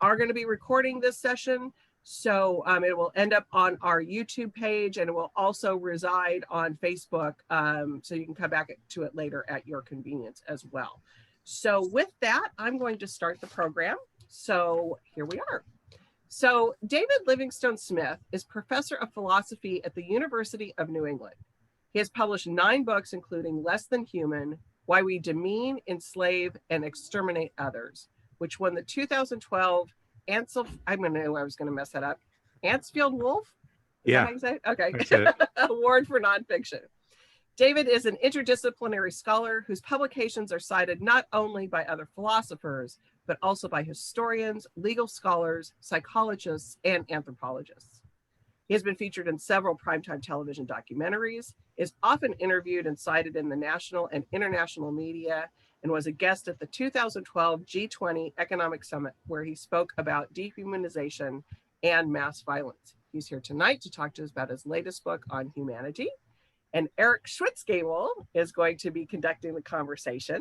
are going to be recording this session, so it will end up on our YouTube page, and it will also reside on Facebook, so you can come back to it later at your convenience as well. So with that, I'm going to start the program. So here we are. So David Livingstone Smith is professor of philosophy at the University of New England. He has published 9 books, including Less Than Human, Why We Demean, Enslave, and Exterminate Others, which won the 2012 Ansel, I was going to mess that up, Ansfield Wolf? Is that how you say it? Okay. Award for nonfiction. David is an interdisciplinary scholar whose publications are cited not only by other philosophers, but also by historians, legal scholars, psychologists, and anthropologists. He has been featured in several primetime television documentaries, is often interviewed and cited in the national and international media, and was a guest at the 2012 G20 Economic Summit, where he spoke about dehumanization and mass violence. He's here tonight to talk to us about his latest book, On Humanity. And Eric Schwitzgebel is going to be conducting the conversation.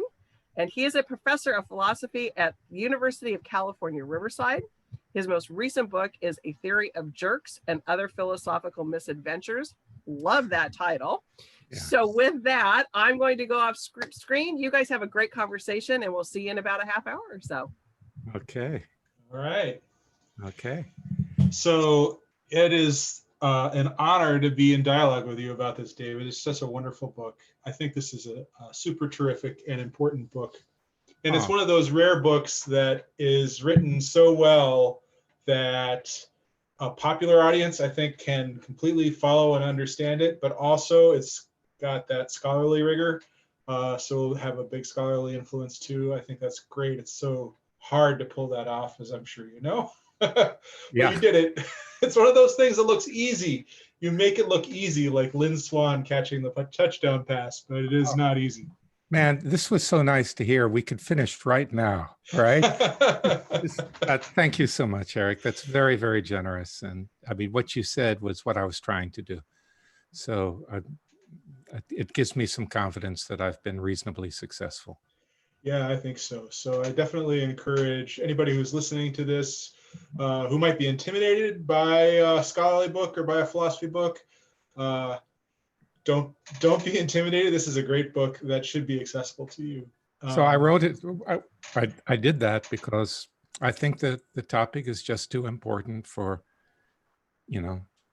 And he is a professor of philosophy at the University of California, Riverside. His most recent book is A Theory of Jerks and Other Philosophical Misadventures. Love that title. Yeah. So with that, I'm going to go off screen. You guys have a great conversation, and we'll see you in about a half hour or so. Okay. All right. Okay. So it is an honor to be in dialogue with you about this, David. It's such a wonderful book. I think this is a super terrific and important book. And it's one of those rare books that is written so well that a popular audience, I think, can completely follow and understand it, but also it's got that scholarly rigor. So we'll have a big scholarly influence too. I think that's great. It's so hard to pull that off, as I'm sure you know. But you did it. It's one of those things that looks easy. You make it look easy, like Lynn Swan catching the touchdown pass, but it is not easy. Man, this was so nice to hear. We could finish right now, right? Thank you so much, Eric. That's very, very generous. And I mean, what you said was what I was trying to do. So it gives me some confidence that I've been reasonably successful. Yeah, I think so. So I definitely encourage anybody who's listening to this, who might be intimidated by a scholarly book or by a philosophy book, don't be intimidated. This is a great book that should be accessible to you. So I wrote it. I did that because I think that the topic is just too important for,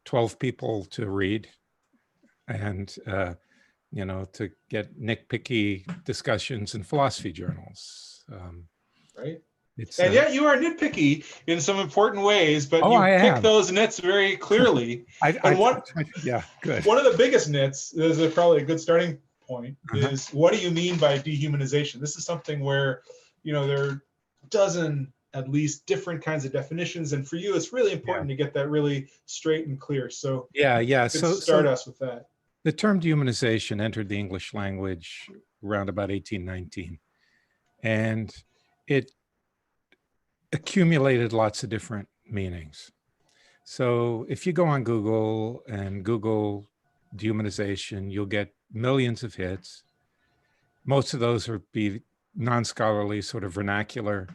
12 people to read, and to get nitpicky discussions in philosophy journals. Right. And yet you are nitpicky in some important ways, but you pick those nits very clearly. Yeah, good. One of the biggest nits, this is probably a good starting point, is what do you mean by dehumanization? This is something where, there are a dozen, at least, different kinds of definitions. And for you, it's really important to get that really straight and clear. So so start us with that. The term dehumanization entered the English language around about 1819. And it accumulated lots of different meanings. So if you go on Google and Google dehumanization, you'll get millions of hits. Most of those are be non-scholarly sort of vernacular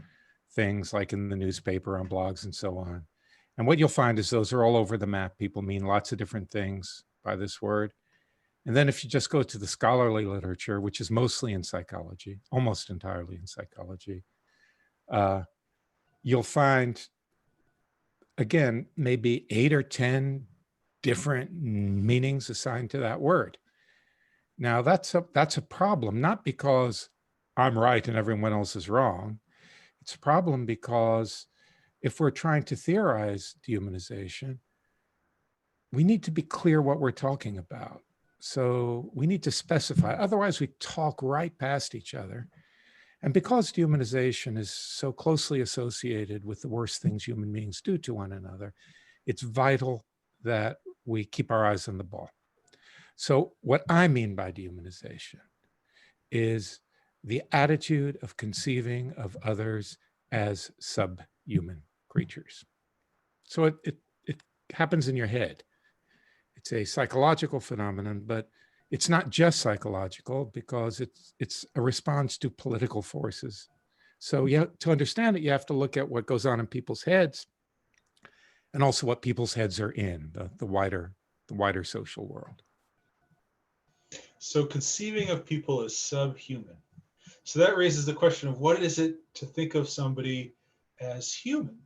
things like in the newspaper, on blogs and so on. And what you'll find is those are all over the map. People mean lots of different things by this word. And then if you just go to the scholarly literature, which is mostly in psychology, almost entirely in psychology, you'll find, again, maybe 8 or 10 different meanings assigned to that word. Now that's a problem, not because I'm right and everyone else is wrong. It's a problem because if we're trying to theorize dehumanization, we need to be clear what we're talking about. So we need to specify, otherwise we talk right past each other. And because dehumanization is so closely associated with the worst things human beings do to one another, it's vital that we keep our eyes on the ball. So what I mean by dehumanization is the attitude of conceiving of others as subhuman creatures. So it happens in your head. It's a psychological phenomenon, but it's not just psychological because it's a response to political forces. So to understand it, you have to look at what goes on in people's heads, and also what people's heads are in, the wider social world. So conceiving of people as subhuman. So that raises the question of what is it to think of somebody as human,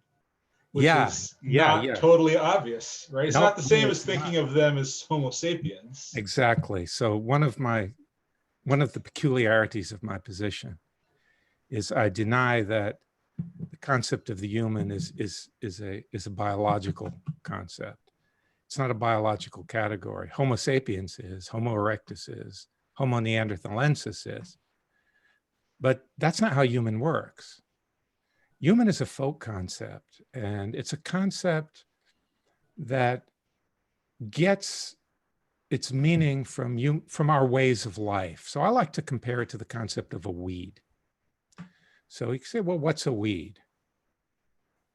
which is not totally obvious, right? It's Nope, not the same as it's thinking not. of them as Homo sapiens. Exactly. So one of the peculiarities of my position is I deny that the concept of the human is a biological concept. It's not a biological category. Homo sapiens is, Homo erectus is, Homo neanderthalensis is. But that's not how human works. Human is a folk concept, and it's a concept that gets its meaning from our ways of life. So I like to compare it to the concept of a weed. So you can say, well, what's a weed?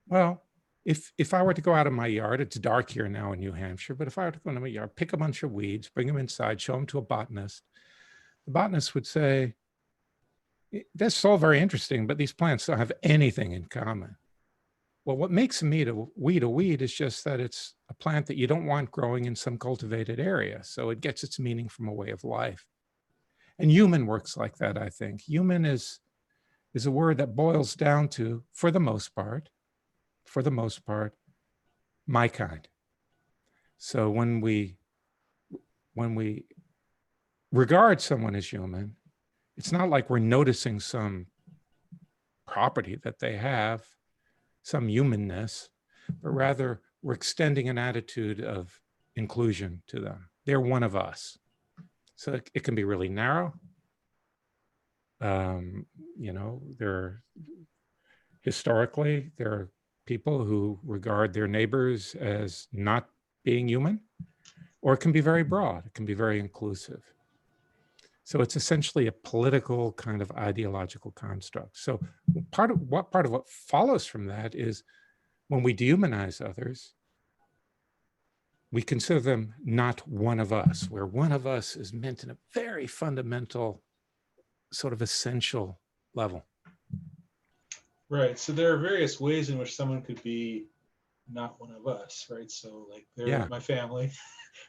Well, if I were to go out of my yard, it's dark here now in New Hampshire, but if I were to go into my yard, pick a bunch of weeds, bring them inside, show them to a botanist, the botanist would say, that's all very interesting, but these plants don't have anything in common. Well, what makes a weed is just that it's a plant that you don't want growing in some cultivated area. So it gets its meaning from a way of life. And human works like that, I think. Human is a word that boils down to, for the most part, my kind. So when we regard someone as human, it's not like we're noticing some property that they have, some humanness, but rather we're extending an attitude of inclusion to them. They're one of us. So it can be really narrow. Historically, there are people who regard their neighbors as not being human, or it can be very broad. It can be very inclusive. So it's essentially a political kind of ideological construct. So part of what follows from that is when we dehumanize others, we consider them not one of us, where one of us is meant in a very fundamental, sort of essential level. Right. So there are various ways in which someone could be not one of us, right? So like they're my family,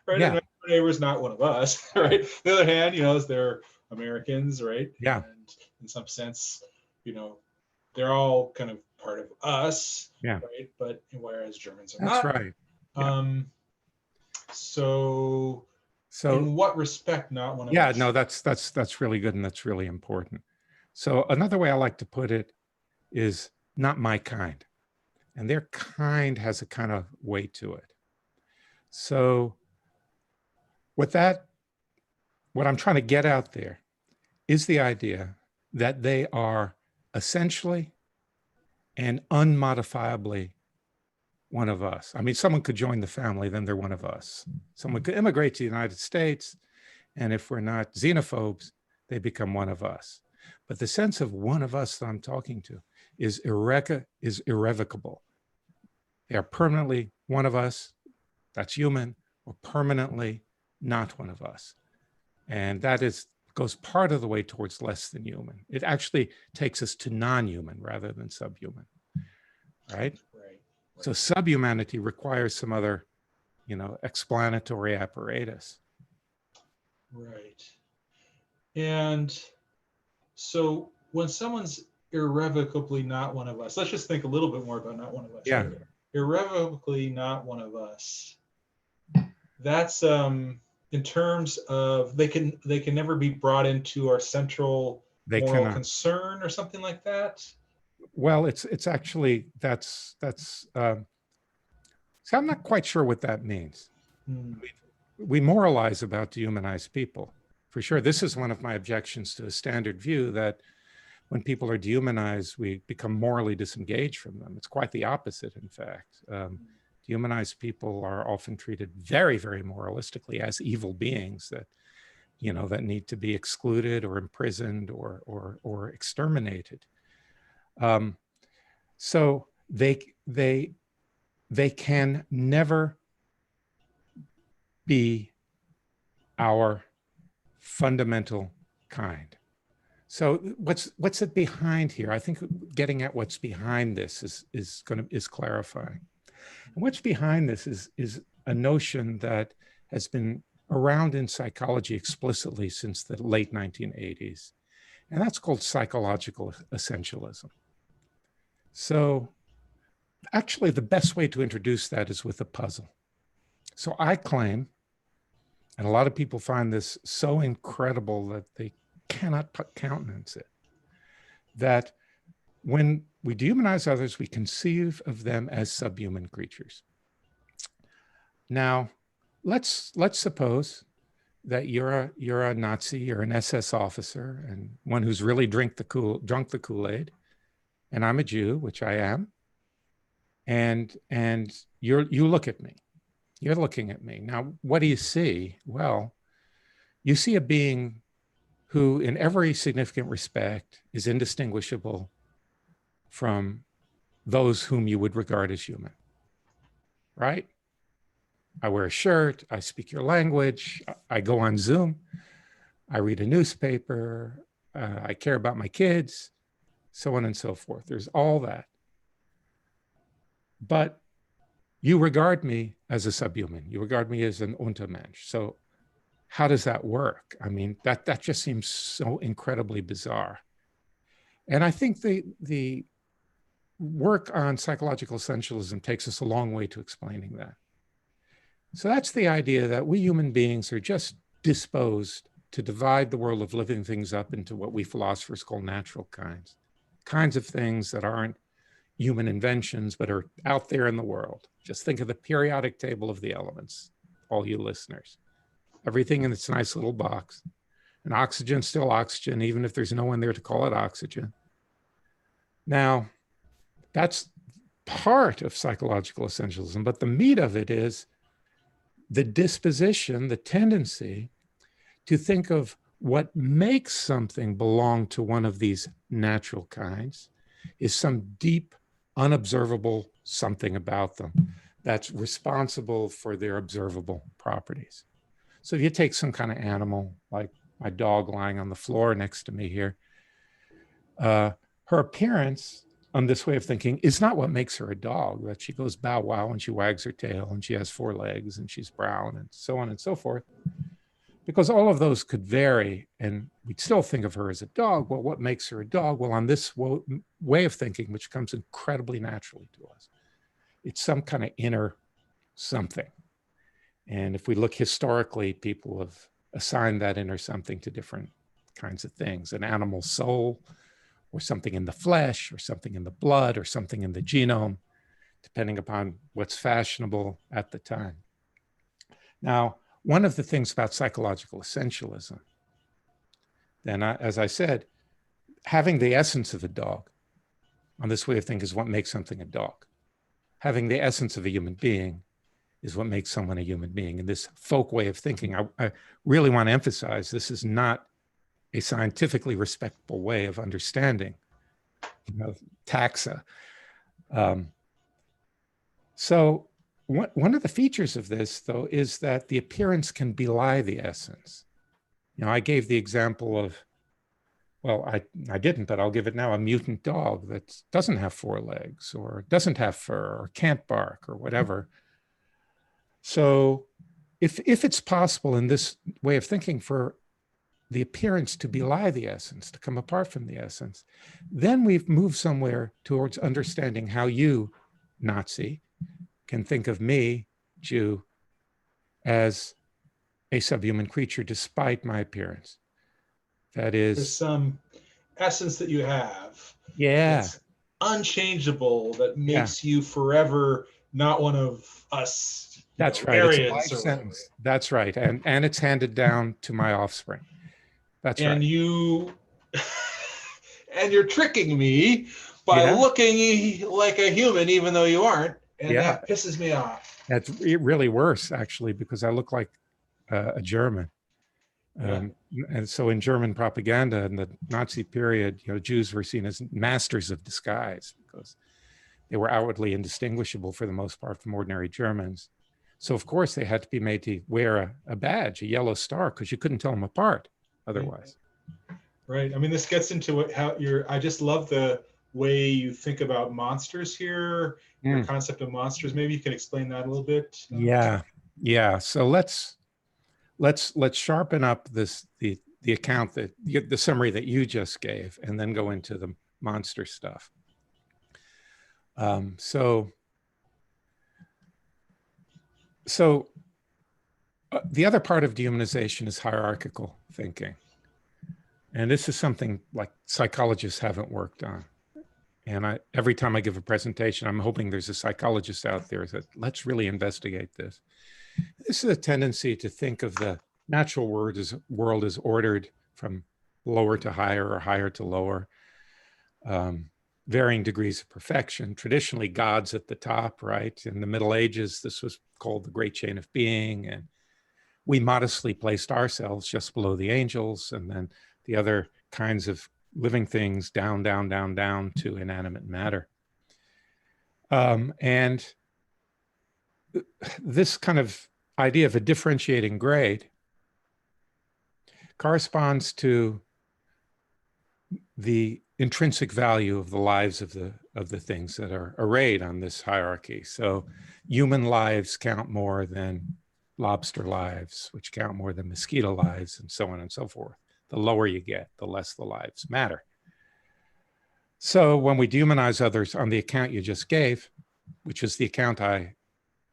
right? Yeah. And my neighbor's not one of us, right? On the other hand, they're Americans, right? Yeah. And in some sense, they're all kind of part of us, yeah. right? But whereas Germans are That's not. right. Yeah. So in what respect not one of us? Yeah, no, that's really good, and that's really important. So another way I like to put it is not my kind. And their kind has a kind of weight to it. So what I'm trying to get out there is the idea that they are essentially and unmodifiably one of us. I mean, someone could join the family, then they're one of us. Someone could immigrate to the United States, and if we're not xenophobes, they become one of us. But the sense of one of us that I'm talking to is irrevocable. They are permanently one of us, that's human, or permanently not one of us. And that goes part of the way towards less than human. It actually takes us to non-human rather than subhuman, right? So subhumanity requires some other, explanatory apparatus. Right. And so when someone's irrevocably not one of us, let's just think a little bit more about not one of us. Yeah. Right? Irrevocably not one of us. That's in terms of they can never be brought into our central moral concern or something like that. Well, it's actually that's so I'm not quite sure what that means. We moralize about dehumanized people. For sure, this is one of my objections to the standard view that when people are dehumanized, we become morally disengaged from them. It's quite the opposite, in fact. Dehumanized people are often treated very, very moralistically as evil beings that, that need to be excluded or imprisoned or exterminated. So they can never be our fundamental kind. So what's it behind here? I think getting at what's behind this is clarifying. And what's behind this is a notion that has been around in psychology explicitly since the late 1980s. And that's called psychological essentialism. So actually, the best way to introduce that is with a puzzle. So I claim, and a lot of people find this so incredible that they cannot countenance it, that when we dehumanize others, we conceive of them as subhuman creatures. Now, let's suppose that you're a Nazi or an SS officer and one who's really drunk the Kool-Aid, and I'm a Jew, which I am, and you look at me. You're looking at me. Now, what do you see? Well, you see a being who, in every significant respect, is indistinguishable from those whom you would regard as human, right? I wear a shirt, I speak your language, I go on Zoom, I read a newspaper, I care about my kids, so on and so forth. There's all that. But you regard me as a subhuman. You regard me as an Untermensch. So how does that work? I mean, that just seems so incredibly bizarre. And I think the work on psychological essentialism takes us a long way to explaining that. So that's the idea that we human beings are just disposed to divide the world of living things up into what we philosophers call natural kinds of things that aren't human inventions, but are out there in the world. Just think of the periodic table of the elements, all you listeners. Everything in its nice little box. And oxygen's still oxygen, even if there's no one there to call it oxygen. Now, that's part of psychological essentialism, but the meat of it is the disposition, the tendency to think of what makes something belong to one of these natural kinds is some deep, unobservable something about them that's responsible for their observable properties. So if you take some kind of animal, like my dog lying on the floor next to me here, her appearance on this way of thinking is not what makes her a dog, that she goes bow wow and she wags her tail and she has 4 legs and she's brown and so on and so forth. Because all of those could vary and we'd still think of her as a dog. Well, what makes her a dog? Well, on this way of thinking, which comes incredibly naturally to us, it's some kind of inner something. And if we look historically, people have assigned that inner something to different kinds of things, an animal soul, or something in the flesh, or something in the blood, or something in the genome, depending upon what's fashionable at the time. Now, one of the things about psychological essentialism, then, as I said, having the essence of a dog on this way of thinking is what makes something a dog. Having the essence of a human being is what makes someone a human being. In this folk way of thinking, I really want to emphasize this is not a scientifically respectable way of understanding, taxa. So one of the features of this, though, is that the appearance can belie the essence. I gave the example of, well, I didn't, but I'll give it now, a mutant dog that doesn't have 4 legs or doesn't have fur or can't bark or whatever. So if it's possible in this way of thinking for the appearance to belie the essence, to come apart from the essence, then we've moved somewhere towards understanding how you, Nazi, can think of me, Jew, as a subhuman creature despite my appearance. That is, there's some essence that you have. Yeah. That's unchangeable, that makes you forever not one of us. That's right. It's a Aryans life sentence. That's right. And it's handed down to my offspring. That's right. And you're tricking me by looking like a human, even though you aren't. And that pisses me off. That's really worse, actually, because I look like a German. And so in German propaganda in the Nazi period, Jews were seen as masters of disguise because they were outwardly indistinguishable for the most part from ordinary Germans. So of course they had to be made to wear a badge, a yellow star, because you couldn't tell them apart otherwise. Right. I mean, this gets into how I just love the way you think about monsters here, your Mm. concept of monsters. Maybe you can explain that a little bit. Yeah. So let's sharpen up the account that the summary that you just gave, and then go into the monster stuff. So the other part of dehumanization is hierarchical thinking. And this is something like psychologists haven't worked on. And every time I give a presentation, I'm hoping there's a psychologist out there that let's really investigate this. This is a tendency to think of the natural world as ordered from lower to higher or higher to lower, varying degrees of perfection. Traditionally, God's at the top, right? In the Middle Ages, this was called the Great Chain of Being. And we modestly placed ourselves just below the angels, and then the other kinds of living things down, down, down, down to inanimate matter. And this kind of idea of a differentiating grade corresponds to the intrinsic value of the lives of the things that are arrayed on this hierarchy. So human lives count more than lobster lives, which count more than mosquito lives, and so on and so forth. The lower you get, the less the lives matter. So when we dehumanize others on the account you just gave, which is the account I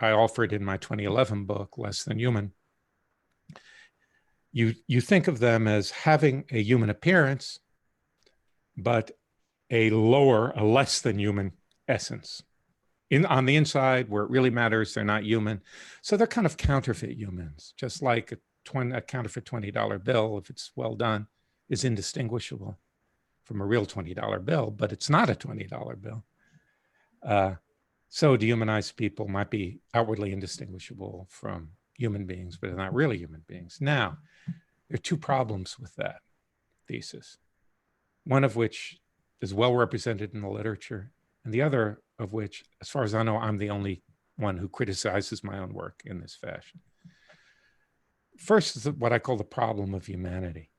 offered in my 2011 book, Less Than Human, you think of them as having a human appearance, but a less than human essence. On the inside, where it really matters, they're not human. So they're kind of counterfeit humans, just like a counterfeit $20 bill, if it's well done, is indistinguishable from a real $20 bill, but it's not a $20 bill. So dehumanized people might be outwardly indistinguishable from human beings, but they're not really human beings. Now, there are two problems with that thesis, one of which is well represented in the literature, and the other of which, as far as I know, I'm the only one who criticizes my own work in this fashion. First is what I call the problem of humanity.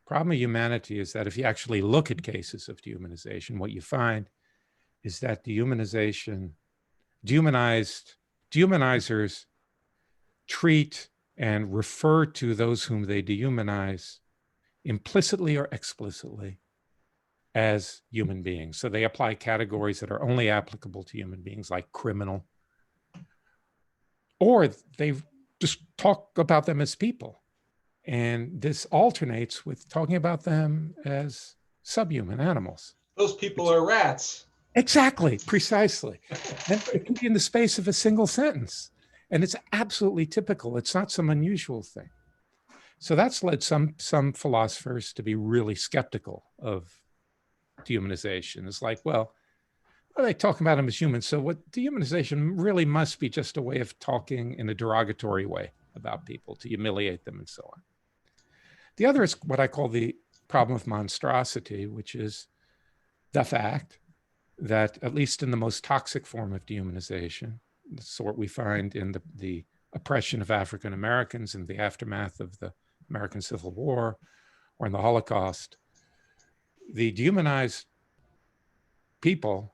Problem of humanity is that if you actually look at cases of dehumanization, what you find is that dehumanizers treat and refer to those whom they dehumanize implicitly or explicitly as human beings. So they apply categories that are only applicable to human beings, like criminal, or they just talk about them as people. And this alternates with talking about them as subhuman animals. Those people are rats. Exactly, precisely. And it can be in the space of a single sentence. And it's absolutely typical. It's not some unusual thing. So that's led some philosophers to be really skeptical of dehumanization. It's like, well, are they talking about them as humans? So what dehumanization really must be just a way of talking in a derogatory way about people to humiliate them and so on. The other is what I call the problem of monstrosity, which is the fact that, at least in the most toxic form of dehumanization, the sort we find in the oppression of African Americans in the aftermath of the American Civil War or in the Holocaust, the dehumanized people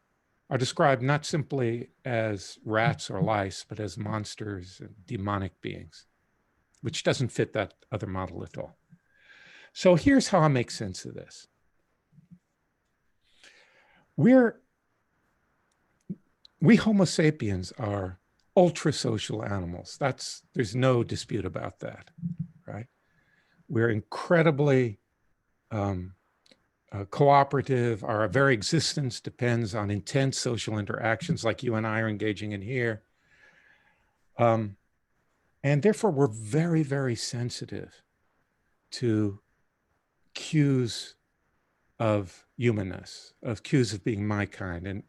are described not simply as rats or lice, but as monsters and demonic beings, which doesn't fit that other model at all. So here's how I make sense of this. We Homo sapiens are ultra-social animals. There's no dispute about that, right? We're incredibly cooperative. Our very existence depends on intense social interactions like you and I are engaging in here. And therefore, we're very, very sensitive to cues of humanness, of cues of being my kind. And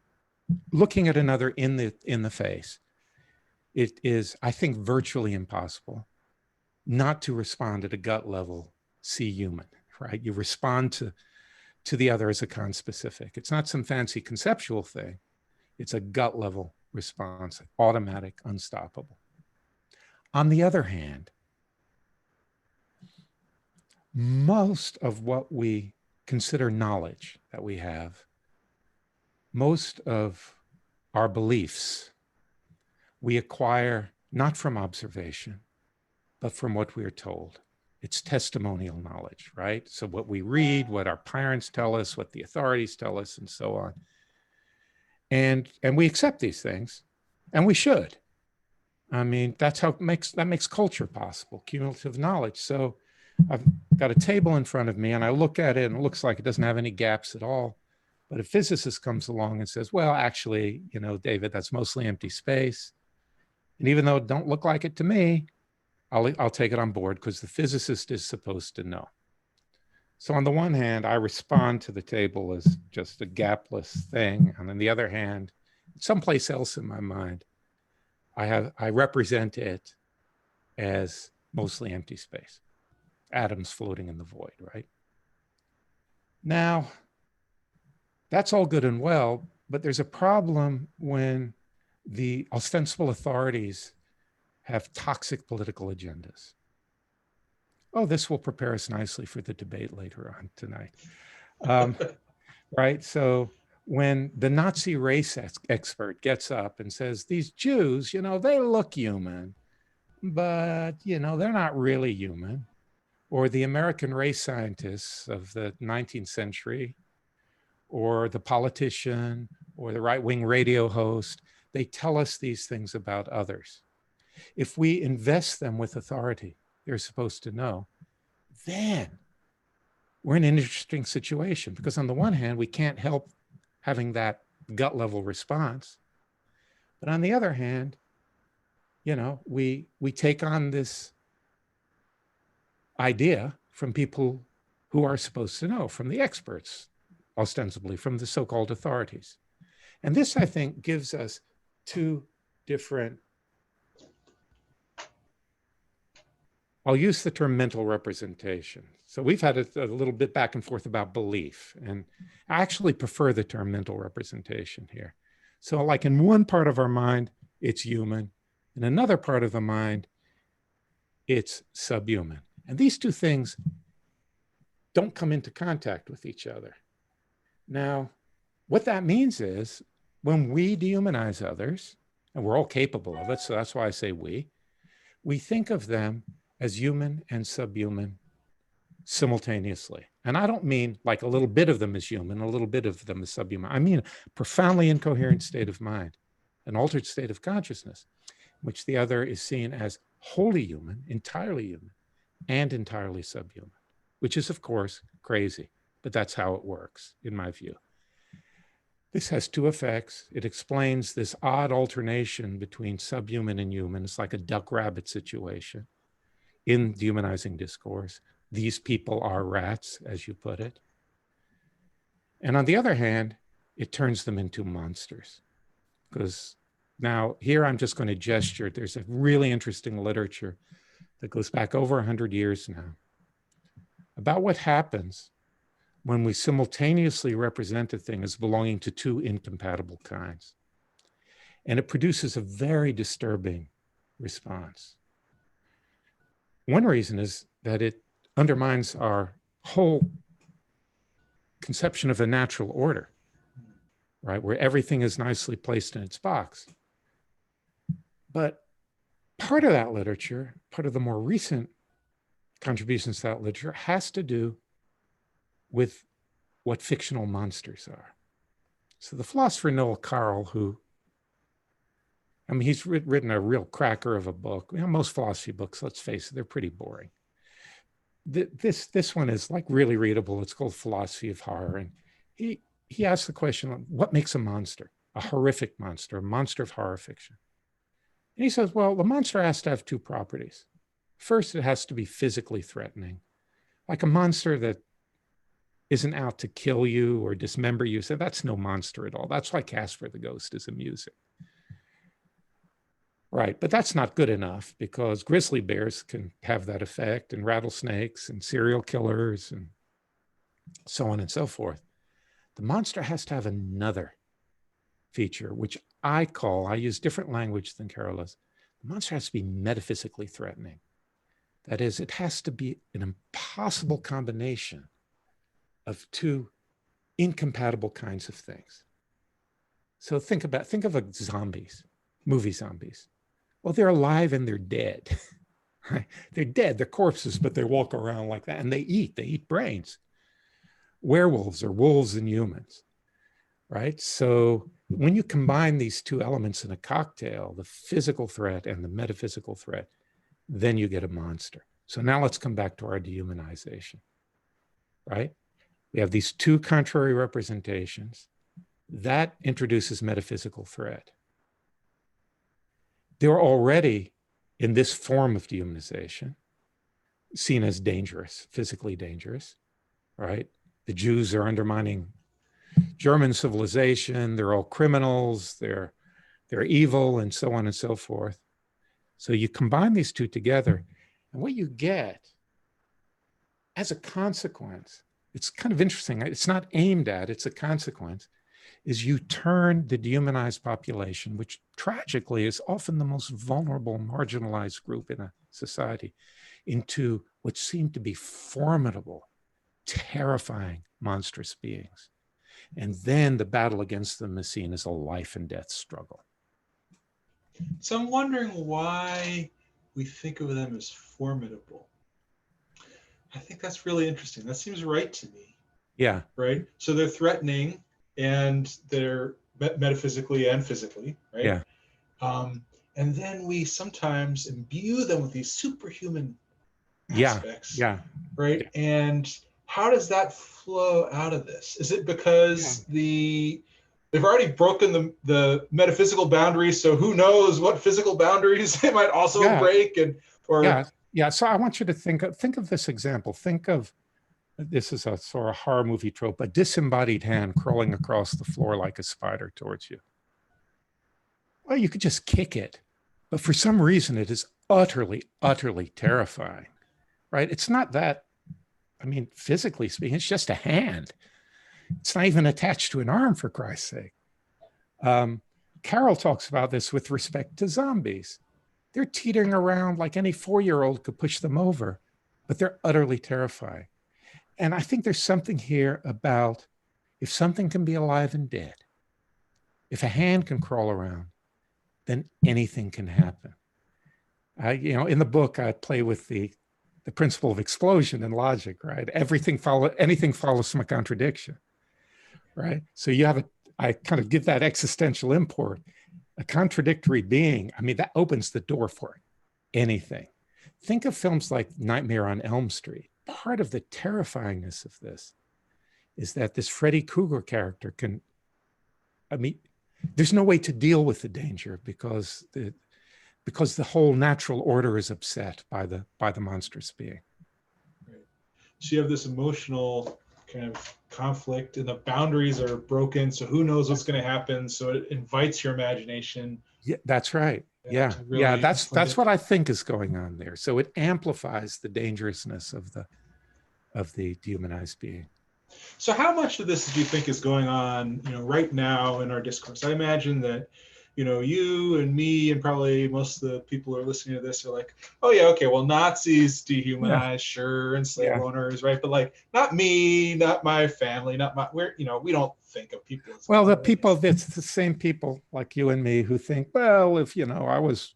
looking at another in the face, it is, I think, virtually impossible not to respond at a gut level, see human, right? You respond to the other as a conspecific. It's not some fancy conceptual thing. It's a gut level response, automatic, unstoppable. On the other hand, most of what we consider knowledge that we have, most of our beliefs we acquire not from observation, but from what we are told. It's testimonial knowledge, right? So what we read, what our parents tell us, what the authorities tell us, and so on. And we accept these things, and we should. I mean, that's how that makes culture possible, cumulative knowledge. So I've got a table in front of me, and I look at it, and it looks like it doesn't have any gaps at all. But a physicist comes along and says, well, actually, you know, David, that's mostly empty space. And even though it don't look like it to me, I'll take it on board because the physicist is supposed to know. So on the one hand, I respond to the table as just a gapless thing. And on the other hand, someplace else in my mind, I represent it as mostly empty space, atoms floating in the void, right? Now, that's all good and well, but there's a problem when the ostensible authorities have toxic political agendas. Oh, this will prepare us nicely for the debate later on tonight. Right? So when the Nazi race expert gets up and says, these Jews, you know, they look human, but, you know, they're not really human. Or the American race scientists of the 19th century, or the politician, or the right-wing radio host, they tell us these things about others. If we invest them with authority, they're supposed to know, then we're in an interesting situation because on the one hand, we can't help having that gut level response. But on the other hand, you know, we take on this idea from people who are supposed to know, from the experts, ostensibly, from the so-called authorities. And this, I think, gives us two different, I'll use the term mental representation. So we've had a little bit back and forth about belief, and I actually prefer the term mental representation here. So like in one part of our mind, it's human. In another part of the mind, it's subhuman. And these two things don't come into contact with each other. Now, what that means is when we dehumanize others, and we're all capable of it, so that's why I say we think of them as human and subhuman simultaneously. And I don't mean like a little bit of them is human, a little bit of them is subhuman. I mean a profoundly incoherent state of mind, an altered state of consciousness, in which the other is seen as wholly human, entirely human, and entirely subhuman, which is, of course, crazy, but that's how it works, in my view. This has two effects. It explains this odd alternation between subhuman and human. It's like a duck-rabbit situation in dehumanizing discourse. These people are rats, as you put it. And on the other hand, it turns them into monsters. Because now here I'm just going to gesture. There's a really interesting literature that goes back over 100 years now about what happens when we simultaneously represent a thing as belonging to two incompatible kinds. And it produces a very disturbing response. One reason is that it undermines our whole conception of a natural order, right? Where everything is nicely placed in its box. But part of that literature, part of the more recent contributions to that literature has to do with what fictional monsters are. So the philosopher Noel Carroll, who, I mean, he's written a real cracker of a book. You know, most philosophy books, let's face it, they're pretty boring. This one is like really readable. It's called Philosophy of Horror. And he asks the question, what makes a monster? A horrific monster, a monster of horror fiction. And he says, well, the monster has to have two properties. First, it has to be physically threatening, like a monster that isn't out to kill you or dismember you. So that's no monster at all. That's why Casper the Ghost is amusing. Right, but that's not good enough because grizzly bears can have that effect, and rattlesnakes and serial killers and so on and so forth. The monster has to have another feature, which I use different language than Carroll does. The monster has to be metaphysically threatening. That is, it has to be an impossible combination of two incompatible kinds of things. So think of zombies, movie zombies. Well, they're alive and they're dead. Right? They're dead, they're corpses, but they walk around like that and they eat brains. Werewolves are wolves and humans, right? So when you combine these two elements in a cocktail, the physical threat and the metaphysical threat, then you get a monster. So now let's come back to our dehumanization, right? We have these two contrary representations. That introduces metaphysical threat. They're already, in this form of dehumanization, seen as dangerous, physically dangerous, right? The Jews are undermining German civilization. They're all criminals. They're evil, and so on and so forth. So you combine these two together, and what you get as a consequence, it's kind of interesting. It's not aimed at, it's a consequence, is you turn the dehumanized population, which tragically is often the most vulnerable, marginalized group in a society, into what seem to be formidable, terrifying, monstrous beings. And then the battle against them is seen as a life and death struggle. So I'm wondering why we think of them as formidable. I think that's really interesting. That seems right to me. Yeah. Right? So they're threatening, and they're metaphysically and physically, right? Yeah. And then we sometimes imbue them with these superhuman aspects, yeah. right? Yeah. And how does that flow out of this? Is it because they've already broken the metaphysical boundaries, so who knows what physical boundaries they might also break? So I want you to think of this example. Think of, this is a sort of horror movie trope, a disembodied hand crawling across the floor like a spider towards you. Well, you could just kick it, but for some reason it is utterly, utterly terrifying, right? It's not that, I mean, physically speaking, it's just a hand. It's not even attached to an arm, for Christ's sake. Carol talks about this with respect to zombies. They're teetering around like any 4-year-old could push them over, but they're utterly terrifying. And I think there's something here about if something can be alive and dead, if a hand can crawl around, then anything can happen. In the book, I play with the principle of explosion and logic, right? Anything follows from a contradiction, right? So I kind of give that existential import. A contradictory being, I mean, that opens the door for anything. Think of films like Nightmare on Elm Street. Part of the terrifyingness of this is that this Freddy Krueger character there's no way to deal with the danger because the whole natural order is upset by the monstrous being. Right. So you have this emotional kind of conflict, and the boundaries are broken. So who knows what's going to happen? So it invites your imagination. Yeah, that's right. Yeah. That's what I think is going on there. So it amplifies the dangerousness of the dehumanized being. So how much of this do you think is going on, right now in our discourse? I imagine that, you and me and probably most of the people who are listening to this are like, oh yeah, okay, well, Nazis dehumanized, sure, and slave owners, right? But like, not me, not my family, we don't think of people as it's the same people like you and me who think, well, if, I was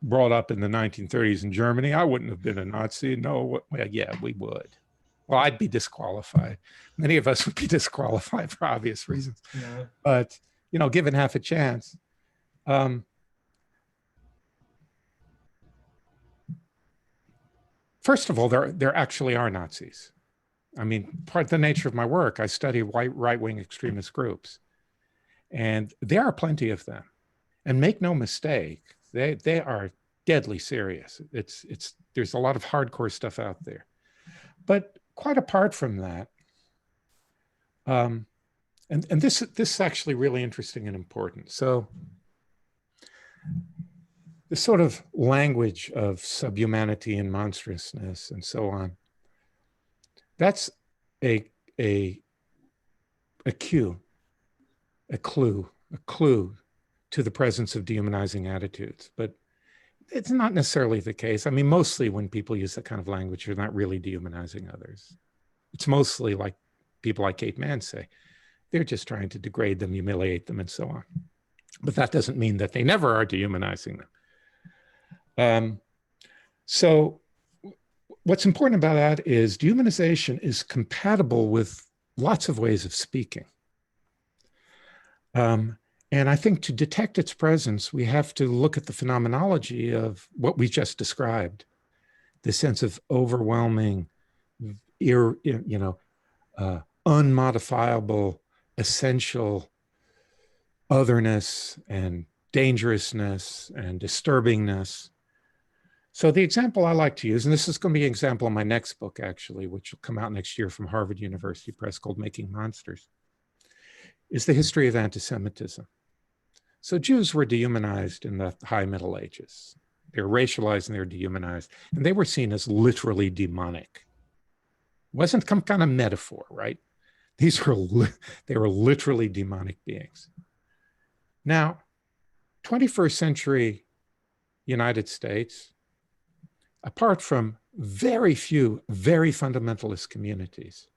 brought up in the 1930s in Germany, I wouldn't have been a Nazi. No, well, yeah, we would. Well, I'd be disqualified. Many of us would be disqualified for obvious reasons. Yeah. But, given half a chance. First of all, there actually are Nazis. I mean, part of the nature of my work, I study right-wing extremist groups. And there are plenty of them. And make no mistake, they are deadly serious. There's a lot of hardcore stuff out there. But quite apart from that, and this is actually really interesting and important. So the sort of language of subhumanity and monstrousness and so on, that's a clue to the presence of dehumanizing attitudes. But it's not necessarily the case. I mean, mostly when people use that kind of language, you're not really dehumanizing others. It's mostly like people like Kate Mann say. They're just trying to degrade them, humiliate them, and so on. But that doesn't mean that they never are dehumanizing them. So what's important about that is dehumanization is compatible with lots of ways of speaking. And I think to detect its presence, we have to look at the phenomenology of what we just described, the sense of overwhelming, unmodifiable, essential otherness and dangerousness and disturbingness. So the example I like to use, and this is going to be an example in my next book, actually, which will come out next year from Harvard University Press, called Making Monsters, is the history of anti-Semitism. So Jews were dehumanized in the High Middle Ages. They were racialized and they were dehumanized, and they were seen as literally demonic. It wasn't some kind of metaphor, right? They were literally demonic beings. Now, 21st century United States, apart from very few, very fundamentalist communities,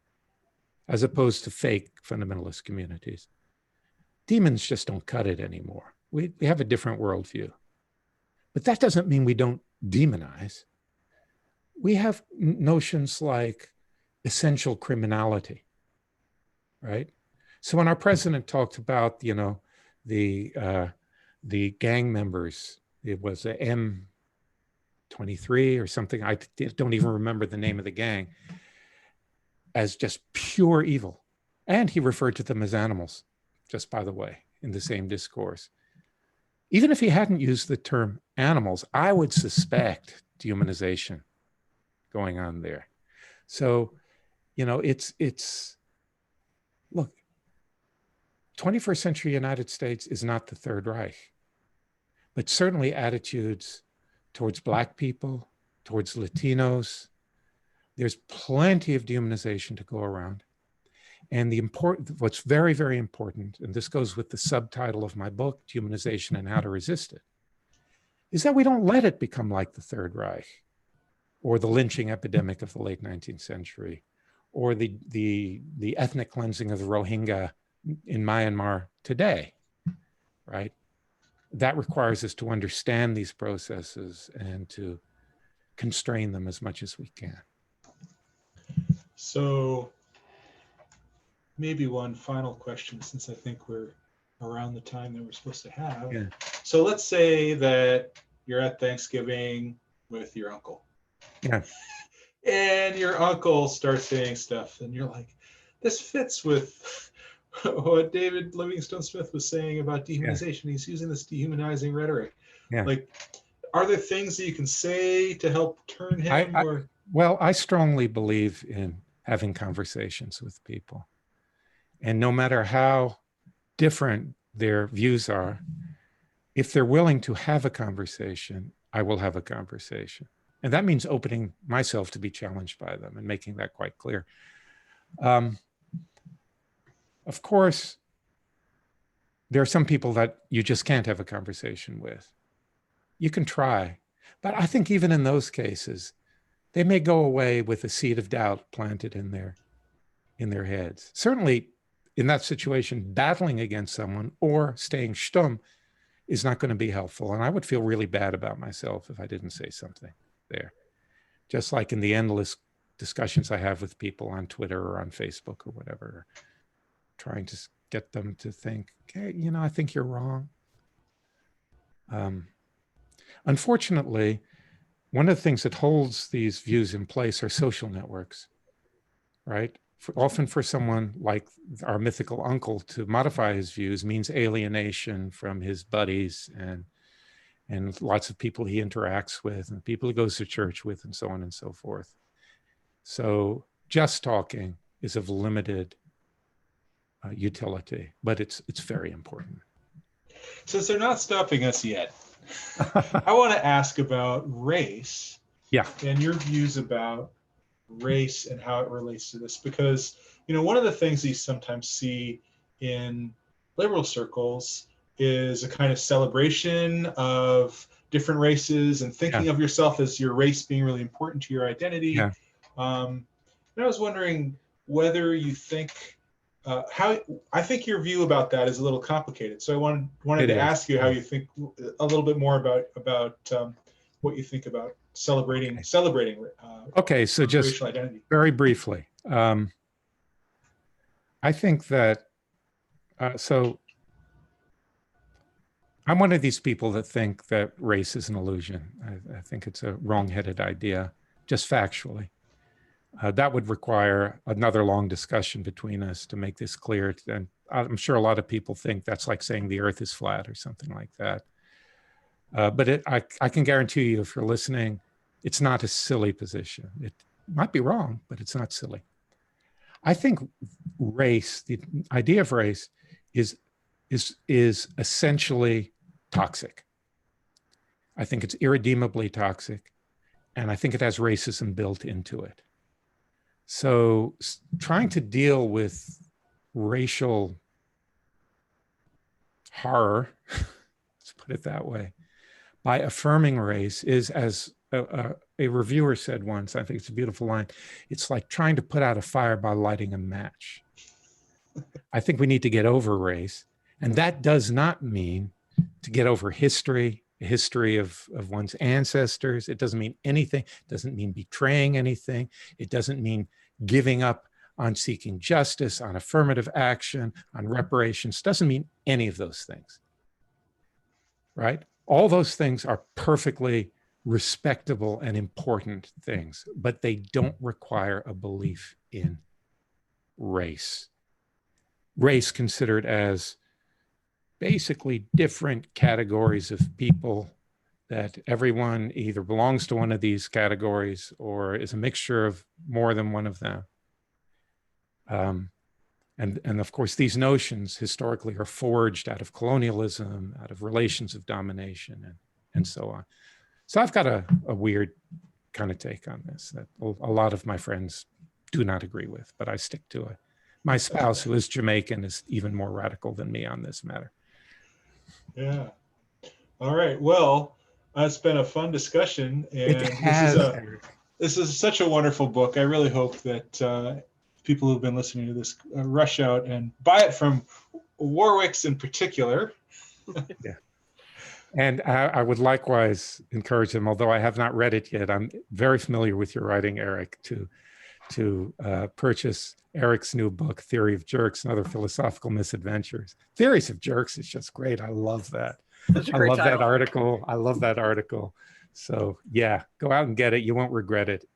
as opposed to fake fundamentalist communities, demons just don't cut it anymore. We have a different worldview. But that doesn't mean we don't demonize. We have notions like essential criminality, right? So when our president talked about, the gang members, it was a M23 or something, I don't even remember the name of the gang, as just pure evil. And he referred to them as animals, just by the way, in the same discourse. Even if he hadn't used the term animals, I would suspect dehumanization going on there. So, look, 21st century United States is not the Third Reich, but certainly attitudes towards Black people, towards Latinos, there's plenty of dehumanization to go around. And what's very, very important, and this goes with the subtitle of my book, Dehumanization and How to Resist It, is that we don't let it become like the Third Reich or the lynching epidemic of the late 19th century or the ethnic cleansing of the Rohingya in Myanmar today, right? That requires us to understand these processes and to constrain them as much as we can. So maybe one final question, since I think we're around the time that we're supposed to have. Yeah. So let's say that you're at Thanksgiving with your uncle. Yeah. And your uncle starts saying stuff, and you're like, this fits with what David Livingstone Smith was saying about dehumanization. Yeah. He's using this dehumanizing rhetoric. Yeah. Like, are there things that you can say to help turn him? Well, I strongly believe in having conversations with people. And no matter how different their views are, if they're willing to have a conversation, I will have a conversation. And that means opening myself to be challenged by them and making that quite clear. Of course, there are some people that you just can't have a conversation with. You can try, but I think even in those cases, they may go away with a seed of doubt planted in their heads. Certainly, in that situation, battling against someone or staying stumm is not going to be helpful. And I would feel really bad about myself if I didn't say something there. Just like in the endless discussions I have with people on Twitter or on Facebook or whatever, trying to get them to think, okay, I think you're wrong. Unfortunately, one of the things that holds these views in place are social networks, right? Often for someone like our mythical uncle to modify his views means alienation from his buddies and lots of people he interacts with and people he goes to church with and so on and so forth. So just talking is of limited utility, but it's very important. Since they're not stopping us yet, I want to ask about race. Yeah. And your views about race and how it relates to this, because one of the things you sometimes see in liberal circles is a kind of celebration of different races and thinking of yourself as your race being really important to your identity. Yeah. And I was wondering, whether you think how I think your view about that is a little complicated. So I wanted to ask you how you think a little bit more about what you think about celebrating okay, so just racial identity. Very briefly, I think that so I'm one of these people that think that race is an illusion. I think it's a wrong-headed idea, just factually. That would require another long discussion between us to make this clear. And I'm sure a lot of people think that's like saying the earth is flat or something like that. But I can guarantee you, if you're listening, it's not a silly position. It might be wrong, but it's not silly. I think race, the idea of race, is essentially toxic. I think it's irredeemably toxic, and I think it has racism built into it. So trying to deal with racial horror, let's put it that way, by affirming race is, as a reviewer said once, I think it's a beautiful line, it's like trying to put out a fire by lighting a match. I think we need to get over race. And that does not mean to get over history, the history of one's ancestors. It doesn't mean anything. It doesn't mean betraying anything. It doesn't mean giving up on seeking justice, on affirmative action, on reparations. It doesn't mean any of those things, right? All those things are perfectly respectable and important things, but they don't require a belief in race. Race considered as basically different categories of people, that everyone either belongs to one of these categories or is a mixture of more than one of them. And of course, these notions historically are forged out of colonialism, out of relations of domination, and so on. So I've got a weird kind of take on this that a lot of my friends do not agree with, but I stick to it. My spouse, who is Jamaican, is even more radical than me on this matter. Yeah. All right. Well, it's been a fun discussion, and this is such a wonderful book. I really hope that people who've been listening to this rush out and buy it from Warwick's in particular. Yeah. And I would likewise encourage them, although I have not read it yet. I'm very familiar with your writing, Eric, to purchase Eric's new book, Theory of Jerks and Other Philosophical Misadventures. Theories of Jerks is just great. I love that. I love that article. I love that article. So yeah, go out and get it. You won't regret it.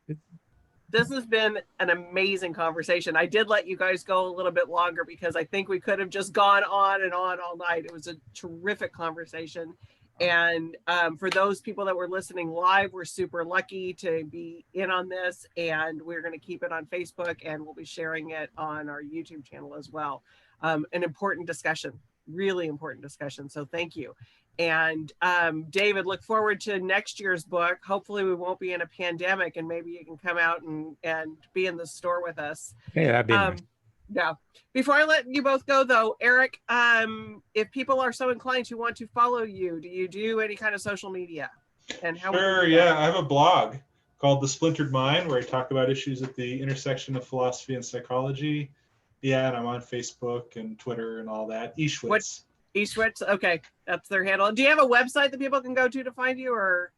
This has been an amazing conversation. I did let you guys go a little bit longer because I think we could have just gone on and on all night. It was a terrific conversation. And for those people that were listening live, we're super lucky to be in on this, and we're going to keep it on Facebook, and we'll be sharing it on our YouTube channel as well. An important discussion, really important discussion. So thank you. And David, look forward to next year's book. Hopefully we won't be in a pandemic, and maybe you can come out and be in the store with us. Yeah, that'd be nice. Yeah. Before I let you both go, though, Eric, if people are so inclined to want to follow you, do you do any kind of social media? And how? Sure. Yeah, I have a blog called The Splintered Mind, where I talk about issues at the intersection of philosophy and psychology. Yeah, and I'm on Facebook and Twitter and all that. Eschwitz. Eschwitz. Okay, that's their handle. Do you have a website that people can go to find you, or?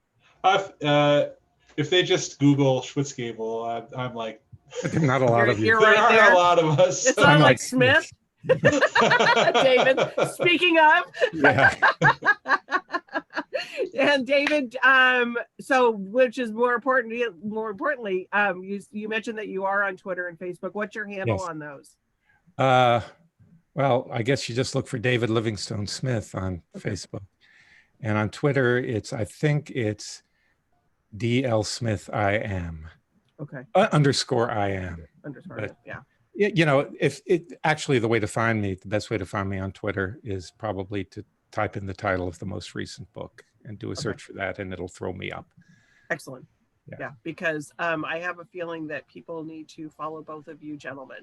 If they just Google Schwitzgebel, I'm like. Not a lot of you. You're right there. There are a lot of us. It's not like Smith. David, speaking of. Yeah. And David, so which is more importantly, you mentioned that you are on Twitter and Facebook. What's your handle on those? Well, I guess you just look for David Livingstone Smith on Facebook. And on Twitter, I think it's DL Smith I am. Okay. _ I am. But, yeah. You know, actually the way to find me, the best way to find me on Twitter is probably to type in the title of the most recent book and do a search for that, and it'll throw me up. Excellent. Yeah, because I have a feeling that people need to follow both of you gentlemen.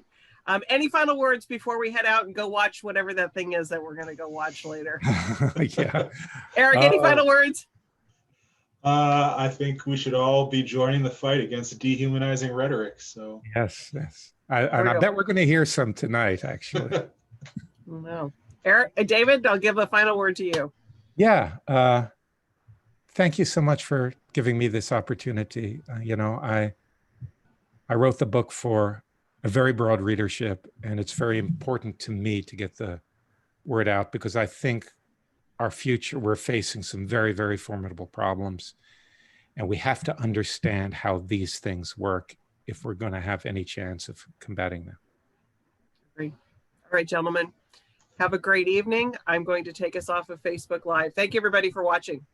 Any final words before we head out and go watch whatever that thing is that we're going to go watch later? Yeah. Eric, any final words? I think we should all be joining the fight against dehumanizing rhetoric. So yes. And I bet we're going to hear some tonight, actually. No. Eric, David, I'll give a final word to you. Yeah. Thank you so much for giving me this opportunity. I wrote the book for a very broad readership, and it's very important to me to get the word out, because I think our future, we're facing some very, very formidable problems, and we have to understand how these things work if we're going to have any chance of combating them. Great. All right, gentlemen, have a great evening. I'm going to take us off of Facebook Live. Thank you, everybody, for watching.